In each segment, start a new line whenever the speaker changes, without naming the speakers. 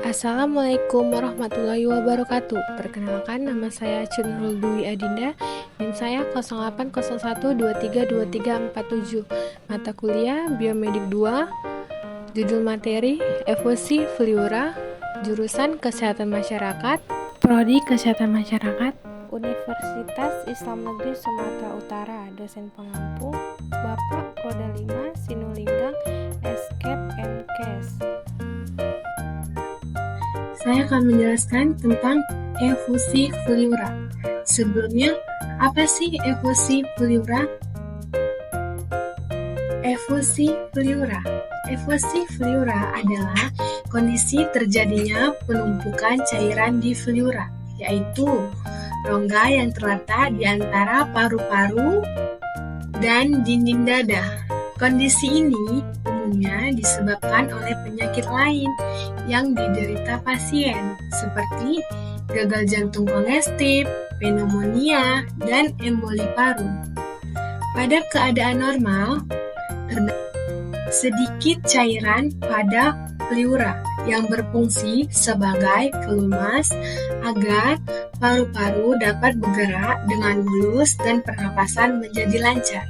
Assalamualaikum warahmatullahi wabarakatuh. Perkenalkan, nama saya Cunrul Dwi Adinda, NIM saya 0801232347. Mata kuliah Biomedik 2, judul materi Evolusi Fliura, jurusan Kesehatan Masyarakat, Prodi Kesehatan Masyarakat, Universitas Islam Negeri Sumatera Utara. Dosen pengampu Bapak Roda 5 Sinulingang Escape and Case. Saya akan menjelaskan tentang efusi fliura. Sebelumnya, apa sih efusi fliura? Efusi fliura. Efusi fliura adalah kondisi terjadinya penumpukan cairan di fliura, yaitu rongga yang terletak di antara paru-paru dan dinding dada. Kondisi ini umumnya disebabkan oleh penyakit lain yang diderita pasien, seperti gagal jantung kongestif, pneumonia, dan emboli paru. Pada keadaan normal, terdapat sedikit cairan pada fliura yang berfungsi sebagai pelumas agar paru-paru dapat bergerak dengan mulus dan pernapasan menjadi lancar.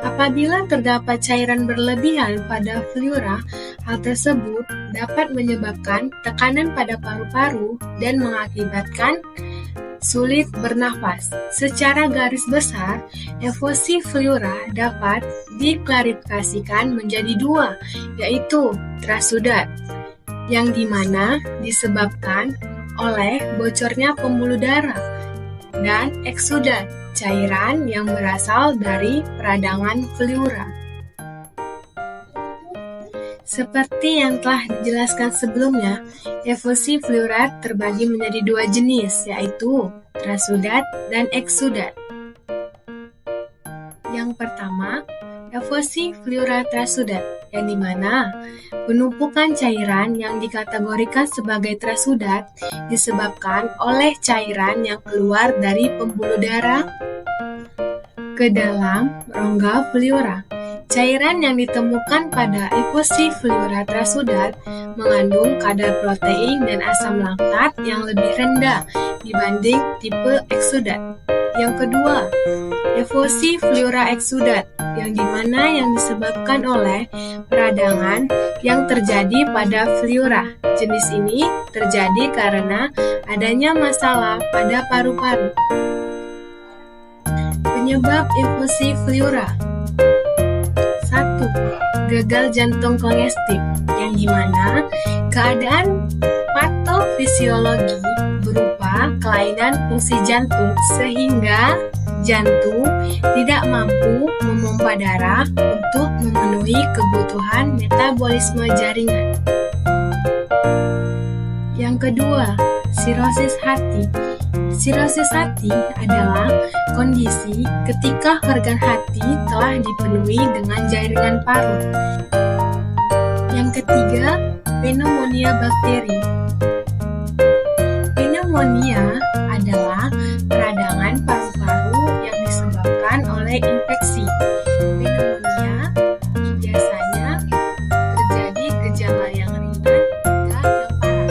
Apabila terdapat cairan berlebihan pada fliura, hal tersebut dapat menyebabkan tekanan pada paru-paru dan mengakibatkan sulit bernafas. Secara garis besar, efusi fliura dapat diklarifikasikan menjadi dua, yaitu trasudat, yang dimana disebabkan oleh bocornya pembuluh darah, dan eksudat, cairan yang berasal dari peradangan fliura. Seperti yang telah dijelaskan sebelumnya, efusi fliura terbagi menjadi dua jenis, yaitu trasudat dan eksudat. Yang pertama, efusi fliura trasudat, yang dimana penumpukan cairan yang dikategorikan sebagai trasudat disebabkan oleh cairan yang keluar dari pembuluh darah ke dalam rongga fliura. Cairan yang ditemukan pada efusi fliura trasudat mengandung kadar protein dan asam laktat yang lebih rendah dibanding tipe eksudat. Yang kedua, efusi fliura eksudat, yang dimana yang disebabkan oleh peradangan yang terjadi pada fliura. Jenis ini terjadi karena adanya masalah pada paru-paru. Penyebab efusi fliura: 1. Gagal jantung kongestif, yang dimana keadaan patofisiologi berupa kelainan fungsi jantung sehingga jantung tidak mampu memompa darah untuk memenuhi kebutuhan metabolisme jaringan. Yang kedua, sirosis hati. Sirosis hati adalah kondisi ketika organ hati telah dipenuhi dengan jaringan parut. Yang ketiga, pneumonia bakteri. Pneumonia adalah peradangan paru-paru yang disebabkan oleh infeksi. Pneumonia biasanya terjadi gejala yang ringan hingga yang parah.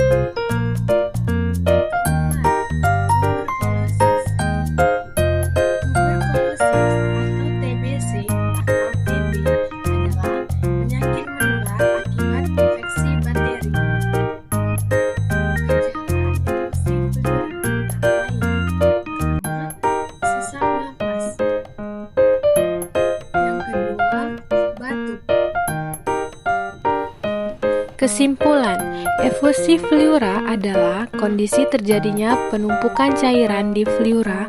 Tuberkulosis atau TBC atau TB adalah penyakit menular akibat infeksi bakteri. Gejala efusi fliura antara lain: pertama, sesak napas. Yang kedua, batuk. Kesimpulan, efusi fliura adalah kondisi terjadinya penumpukan cairan di fliura,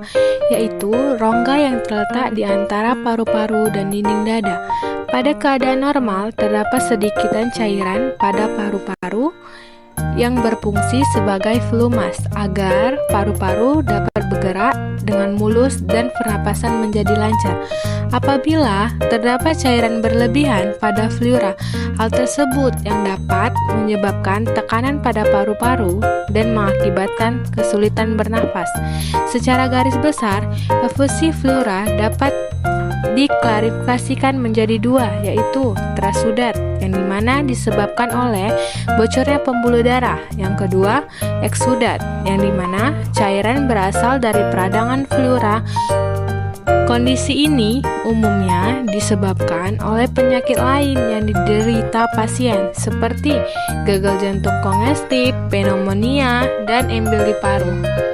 yaitu rongga yang terletak di antara paru-paru dan dinding dada. Pada keadaan normal, terdapat sedikitan cairan pada paru-paru yang berfungsi sebagai pelumas agar paru-paru dapat bergerak dengan mulus dan pernapasan menjadi lancar. Apabila terdapat cairan berlebihan pada fliura, hal tersebut yang dapat menyebabkan tekanan pada paru-paru dan mengakibatkan kesulitan bernafas. Secara garis besar, efusi fliura dapat diklarifikasikan menjadi dua, yaitu trasudat yang dimana disebabkan oleh bocornya pembuluh darah. Yang kedua, eksudat yang dimana cairan berasal dari peradangan pleura. Kondisi ini umumnya disebabkan oleh penyakit lain yang diderita pasien seperti gagal jantung kongestif, pneumonia, dan embel di paru.